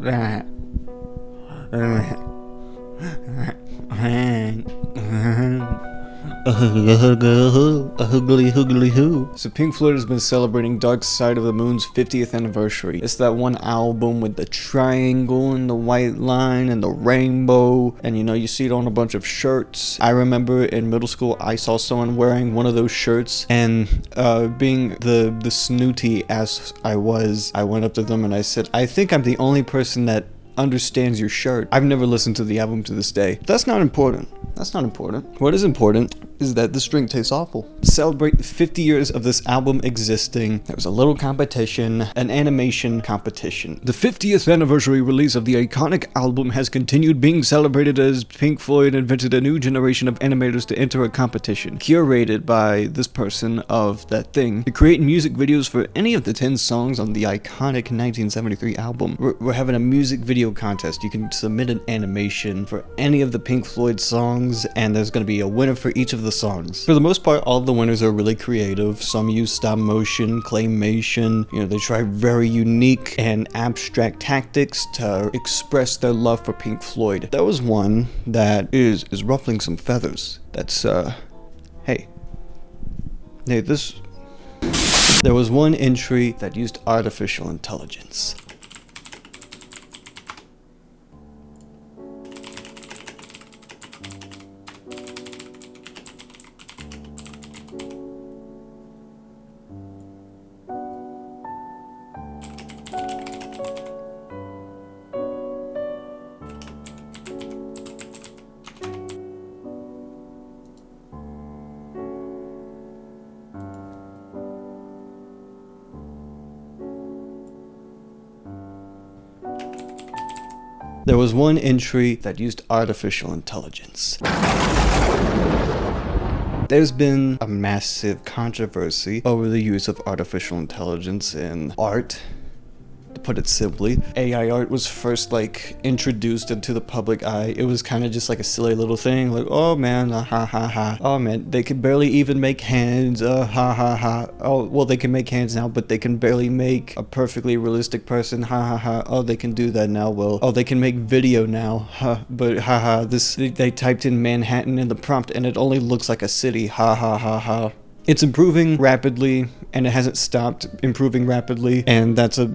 So Pink Floyd has been celebrating Dark Side of the Moon's 50th anniversary. It's that one album with the triangle and the white line and the rainbow, and you see it on a bunch of shirts. I remember in middle school I saw someone wearing one of those shirts, and being the snooty ass I was, I went up to them and I said, I think I'm the only person that understands your shirt. I've never listened to the album to this day. That's not important. That's not important. What is important is that this drink tastes awful. Celebrate 50 years of this album existing. There was a little competition, an animation competition. The 50th anniversary release of the iconic album has continued being celebrated as Pink Floyd invented a new generation of animators to enter a competition, curated by this person of that thing, to create music videos for any of the 10 songs on the iconic 1973 album. We're having a music video contest. You can submit an animation for any of the Pink Floyd songs, and there's going to be a winner for each of the songs. For the most part, all of the winners are really creative. Some use stop motion, claymation. They try very unique and abstract tactics to express their love for Pink Floyd. There was one that is ruffling some feathers. That's hey, this. There was one entry that used artificial intelligence. There was one entry that used artificial intelligence. There's been a massive controversy over the use of artificial intelligence in art. To put it simply, AI art was first introduced into the public eye. It was kind of just like a silly little thing, like, oh man, ha ha ha. Oh man, they can barely even make hands, ha ha ha. Oh, well, they can make hands now, but they can barely make a perfectly realistic person, ha ha ha. Oh, they can do that now. Well, oh, they can make video now, ha, but ha ha. They typed in Manhattan in the prompt and it only looks like a city, ha ha ha ha. It's improving rapidly, and it hasn't stopped improving rapidly, and that's a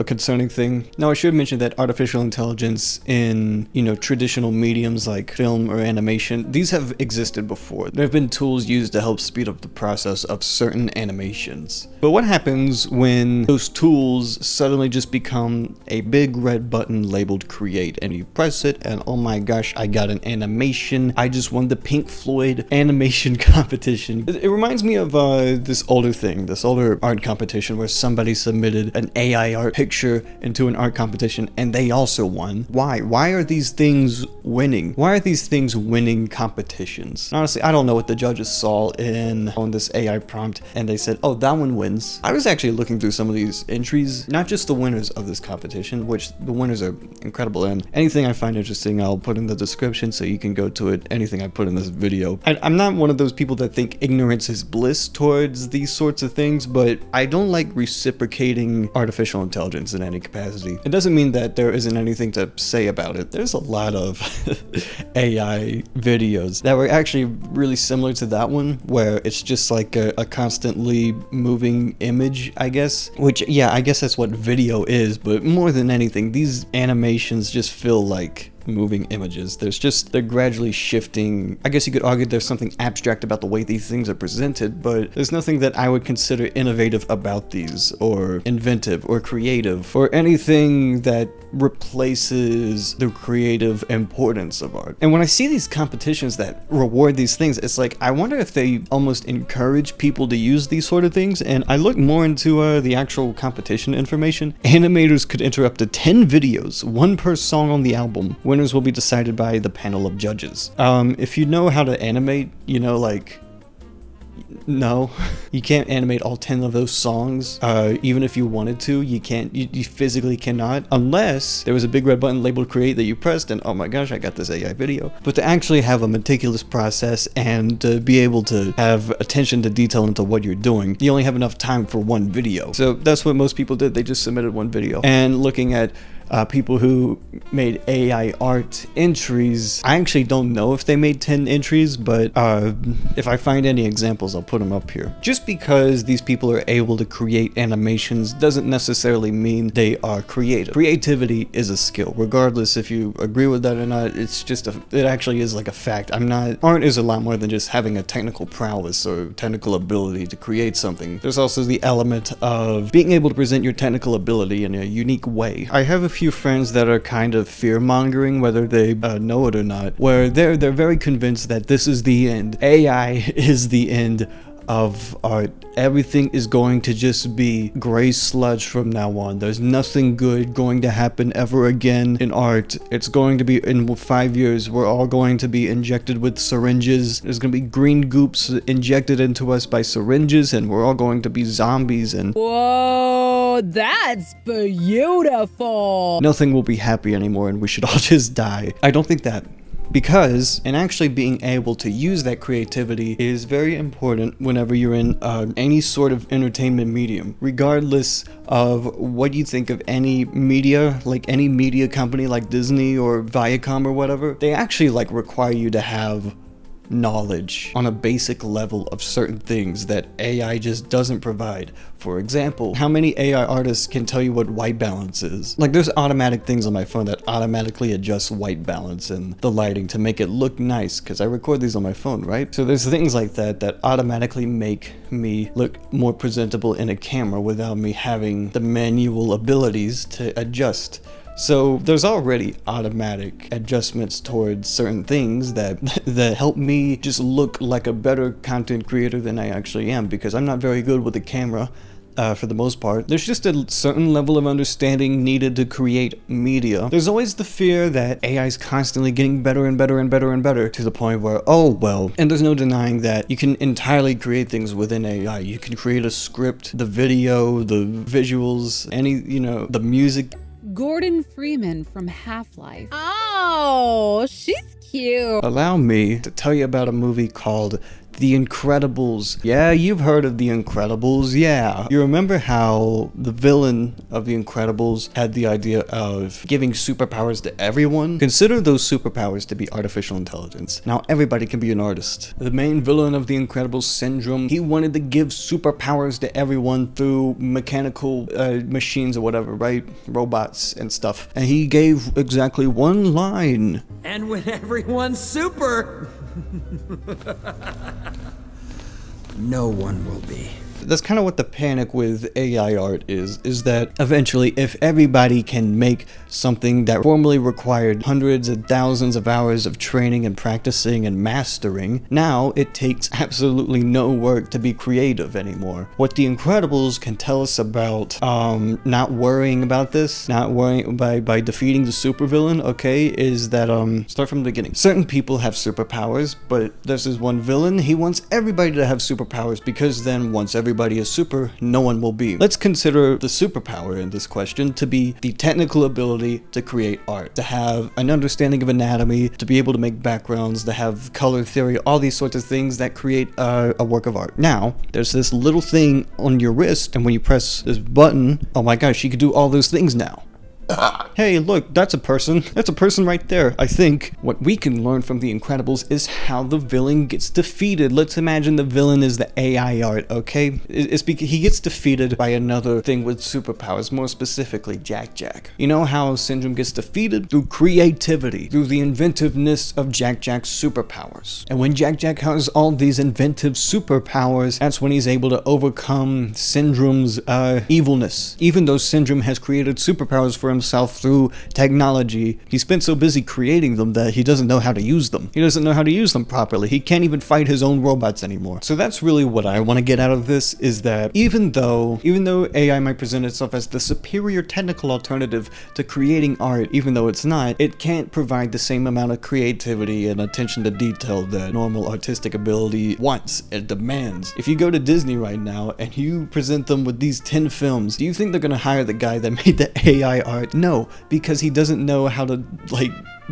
concerning thing. Now, I should mention that artificial intelligence in, traditional mediums like film or animation, these have existed before. There have been tools used to help speed up the process of certain animations. But what happens when those tools suddenly just become a big red button labeled create, and you press it, and oh my gosh, I got an animation. I just won the Pink Floyd animation competition. It reminds me of this older art competition where somebody submitted an AI art picture into an art competition and they also won. Why are these things winning? Why are these things winning competitions? Honestly, I don't know what the judges saw on this AI prompt and they said, oh, that one wins. I was actually looking through some of these entries, not just the winners of this competition, which the winners are incredible, and anything I find interesting I'll put in the description so you can go to it, anything I put in this video. I'm not one of those people that think ignorance is bliss towards these sorts of things, but I don't like reciprocating artificial intelligence in any capacity. It doesn't mean that there isn't anything to say about it. There's a lot of AI videos that were actually really similar to that one, where it's just like a constantly moving image, I guess. Which, yeah, I guess that's what video is, but more than anything, these animations just feel like moving images. They're gradually shifting. I guess you could argue there's something abstract about the way these things are presented, but there's nothing that I would consider innovative about these, or inventive, or creative, or anything that replaces the creative importance of art. And when I see these competitions that reward these things, it's like, I wonder if they almost encourage people to use these sort of things. And I looked more into the actual competition information. Animators could enter up to 10 videos, one per song on the album. Winners will be decided by the panel of judges. If you know how to animate, no, you can't animate all 10 of those songs. Even if you wanted to, you can't. You physically cannot, unless there was a big red button labeled create that you pressed and oh my gosh, I got this AI video. But to actually have a meticulous process and to be able to have attention to detail into what you're doing, you only have enough time for one video. So that's what most people did. They just submitted one video. And looking at people who made AI art entries. I actually don't know if they made 10 entries, but if I find any examples, I'll put them up here. Just because these people are able to create animations doesn't necessarily mean they are creative. Creativity is a skill, regardless if you agree with that or not. It's just it actually is like a fact. Art is a lot more than just having a technical prowess or technical ability to create something. There's also the element of being able to present your technical ability in a unique way. I have a few friends that are kind of fear-mongering, whether they know it or not, where they're very convinced that this is the end. AI is the end of art. Everything is going to just be gray sludge from now on. There's nothing good going to happen ever again in art. It's going to be, in 5 years, we're all going to be injected with syringes. There's going to be green goops injected into us by syringes, and we're all going to be zombies, and whoa, that's beautiful. Nothing will be happy anymore, and we should all just die. I don't think that. Because, and actually being able to use that creativity is very important whenever you're in any sort of entertainment medium. Regardless of what you think of any media, like any media company like Disney or Viacom or whatever, they actually like require you to have knowledge on a basic level of certain things that AI just doesn't provide. For example, how many AI artists can tell you what white balance is? Like, there's automatic things on my phone that automatically adjust white balance and the lighting to make it look nice, because I record these on my phone, right? So there's things like that that automatically make me look more presentable in a camera without me having the manual abilities to adjust. So there's already automatic adjustments towards certain things that help me just look like a better content creator than I actually am, because I'm not very good with the camera for the most part. There's just a certain level of understanding needed to create media. There's always the fear that AI is constantly getting better and better and better and better, to the point where, oh well, and there's no denying that you can entirely create things within AI. You can create a script, the video, the visuals, the music. Gordon Freeman from Half-Life. Oh, she's cute. Allow me to tell you about a movie called The Incredibles. Yeah, you've heard of The Incredibles, yeah. You remember how the villain of The Incredibles had the idea of giving superpowers to everyone? Consider those superpowers to be artificial intelligence. Now everybody can be an artist. The main villain of The Incredibles syndrome, he wanted to give superpowers to everyone through mechanical machines or whatever, right? Robots and stuff. And he gave exactly one line. And when everyone's super, no one will be. That's kind of what the panic with AI art is that eventually, if everybody can make something that formerly required hundreds and thousands of hours of training and practicing and mastering, now it takes absolutely no work to be creative anymore. What The Incredibles can tell us about not worrying about this, not worrying by defeating the supervillain, okay, is that start from the beginning. Certain people have superpowers, but there's this one villain, he wants everybody to have superpowers, because then once everybody is super, no one will be. Let's consider the superpower in this question to be the technical ability to create art, to have an understanding of anatomy, to be able to make backgrounds, to have color theory, all these sorts of things that create a work of art. Now, there's this little thing on your wrist, and when you press this button, oh my gosh, you can do all those things now. Hey, look, that's a person. That's a person right there. I think what we can learn from The Incredibles is how the villain gets defeated. Let's imagine the villain is the AI art, okay? It's because he gets defeated by another thing with superpowers, more specifically Jack Jack. You know how Syndrome gets defeated? Through creativity, through the inventiveness of Jack Jack's superpowers. And when Jack Jack has all these inventive superpowers, that's when he's able to overcome Syndrome's evilness. Even though Syndrome has created superpowers for himself through technology, he's been so busy creating them that he doesn't know how to use them. He doesn't know how to use them properly. He can't even fight his own robots anymore. So that's really what I want to get out of this, is that even though AI might present itself as the superior technical alternative to creating art, even though it's not, it can't provide the same amount of creativity and attention to detail that normal artistic ability wants and demands. If you go to Disney right now and you present them with these 10 films, do you think they're gonna hire the guy that made the AI art? No, because he doesn't know how to,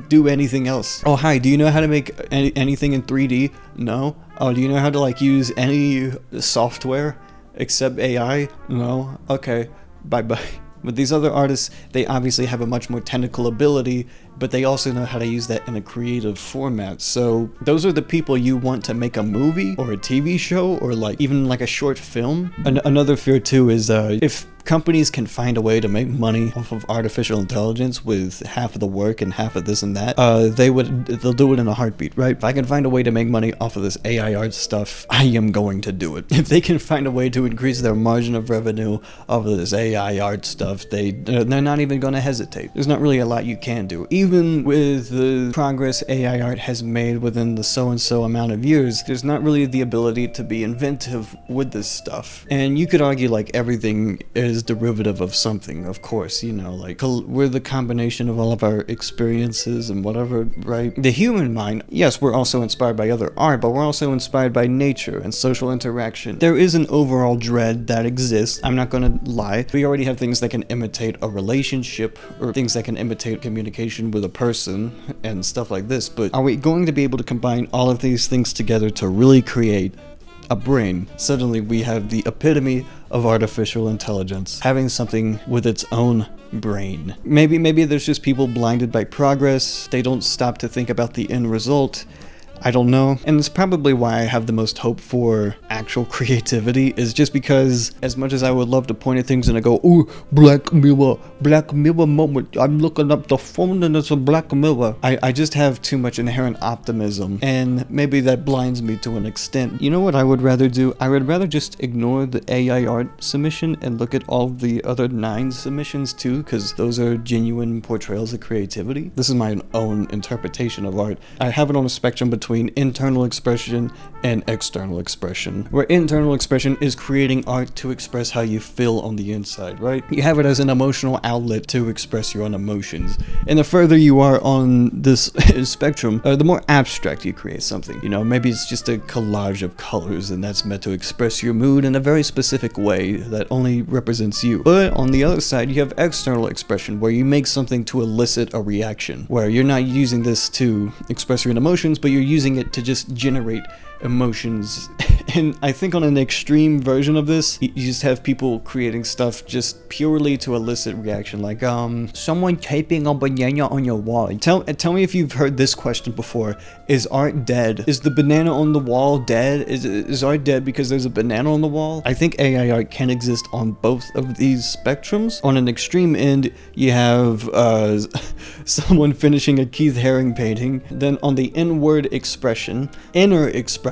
do anything else. Oh, hi, do you know how to make anything in 3D? No. Oh, do you know how to, use any software except AI? No. Okay, bye-bye. With these other artists, they obviously have a much more technical ability, but they also know how to use that in a creative format. So those are the people you want to make a movie or a TV show or like even like a short film. Another fear too is if companies can find a way to make money off of artificial intelligence with half of the work and half of this and that, they'll do it in a heartbeat, right? If I can find a way to make money off of this AI art stuff, I am going to do it. If they can find a way to increase their margin of revenue off of this AI art stuff, they're not even going to hesitate. There's not really a lot you can do. Even with the progress AI art has made within the so-and-so amount of years, there's not really the ability to be inventive with this stuff. And you could argue like everything is derivative of something, of course, you know, like we're the combination of all of our experiences and whatever, right? The human mind, yes, we're also inspired by other art, but we're also inspired by nature and social interaction. There is an overall dread that exists, I'm not gonna lie. We already have things that can imitate a relationship or things that can imitate communication with a person and stuff like this, but are we going to be able to combine all of these things together to really create a brain? Suddenly we have the epitome of artificial intelligence, having something with its own brain. Maybe there's just people blinded by progress, they don't stop to think about the end result. I don't know, and it's probably why I have the most hope for actual creativity, is just because as much as I would love to point at things and I go, ooh, Black Mirror moment, I'm looking up the phone and it's a Black Mirror, I just have too much inherent optimism, and maybe that blinds me to an extent. You know what I would rather do? I would rather just ignore the AI art submission and look at all the other 9 submissions too, because those are genuine portrayals of creativity. This is my own interpretation of art. I have it on a spectrum between internal expression and external expression, where internal expression is creating art to express how you feel on the inside, right? You have it as an emotional outlet to express your own emotions, and the further you are on this spectrum, the more abstract you create something. You know, maybe it's just a collage of colors and that's meant to express your mood in a very specific way that only represents you. But on the other side, you have external expression, where you make something to elicit a reaction, where you're not using this to express your own emotions, but you're using it to just generate emotions. And I think on an extreme version of this, you just have people creating stuff just purely to elicit reaction, like someone taping a banana on your wall. Tell me if you've heard this question before. Is art dead? Is the banana on the wall dead? Is art dead because there's a banana on the wall? I think AI art can exist on both of these spectrums. On an extreme end, you have someone finishing a Keith Haring painting. Then on the inner expression,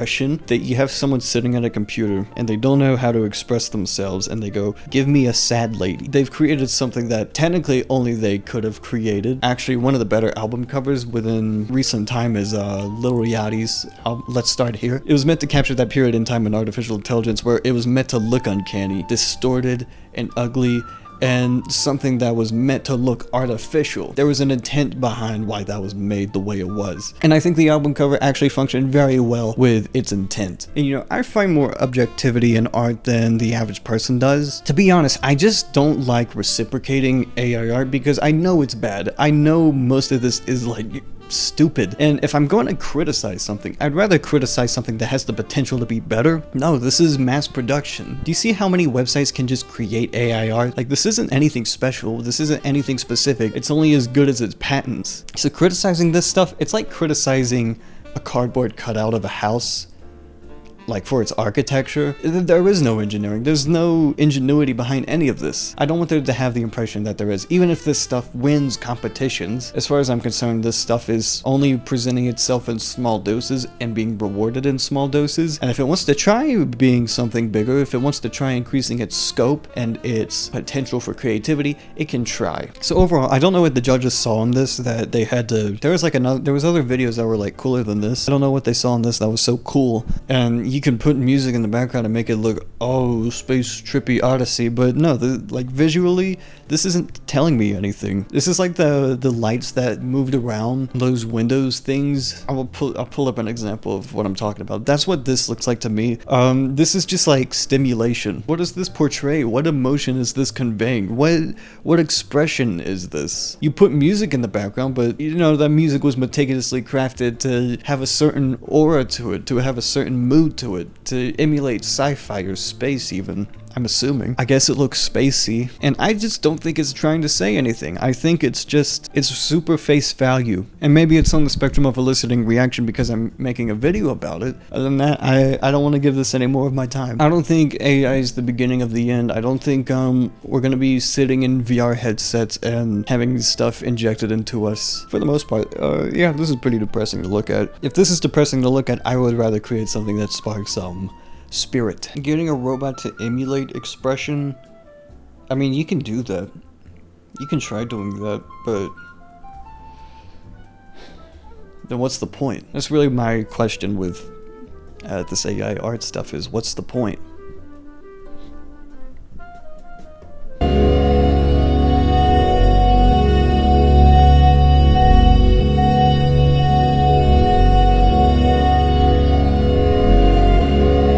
that you have someone sitting at a computer and they don't know how to express themselves and they go, give me a sad lady. They've created something that technically only they could have created. Actually, one of the better album covers within recent time is Lil Yachty's Let's Start Here. It was meant to capture that period in time in artificial intelligence where it was meant to look uncanny, distorted and ugly, and something that was meant to look artificial. There was an intent behind why that was made the way it was. And I think the album cover actually functioned very well with its intent. And you know, I find more objectivity in art than the average person does. To be honest, I just don't like reciprocating AI art because I know it's bad. I know most of this is like stupid, and if I'm going to criticize something, I'd rather criticize something that has the potential to be better. No, this is mass production. Do you see how many websites can just create AI art? Like, this isn't anything special, this isn't anything specific, it's only as good as its patents. So criticizing this stuff, it's like criticizing a cardboard cutout of a house, like for its architecture. There is no engineering, there's no ingenuity behind any of this. I don't want there to have the impression that there is, even if this stuff wins competitions. As far as I'm concerned, this stuff is only presenting itself in small doses and being rewarded in small doses, and if it wants to try being something bigger, if it wants to try increasing its scope and its potential for creativity, it can try. So overall, I don't know what the judges saw in this that they had to, there was other videos that were like cooler than this. I don't know what they saw in this that was so cool, and you can put music in the background and make it look, oh, space trippy odyssey, but no, like visually, this isn't telling me anything. This is like the lights that moved around those windows things. I'll pull up an example of what I'm talking about. That's what this looks like to me. This is just like stimulation. What does this portray? What emotion is this conveying? What expression is this? You put music in the background, but you know that music was meticulously crafted to have a certain aura to it, to have a certain mood to it, to emulate sci-fi or space even. I'm assuming. I guess it looks spacey, and I just don't think it's trying to say anything. I think it's super face value, and maybe it's on the spectrum of eliciting reaction because I'm making a video about it. Other than that, I don't want to give this any more of my time. I don't think AI is the beginning of the end. I don't think we're gonna be sitting in VR headsets and having stuff injected into us. For the most part, yeah, this is pretty depressing to look at. If this is depressing to look at, I would rather create something that sparks spirit. Getting a robot to emulate expression, I mean, you can do that. You can try doing that, but then what's the point? That's really my question with this AI art stuff, is what's the point?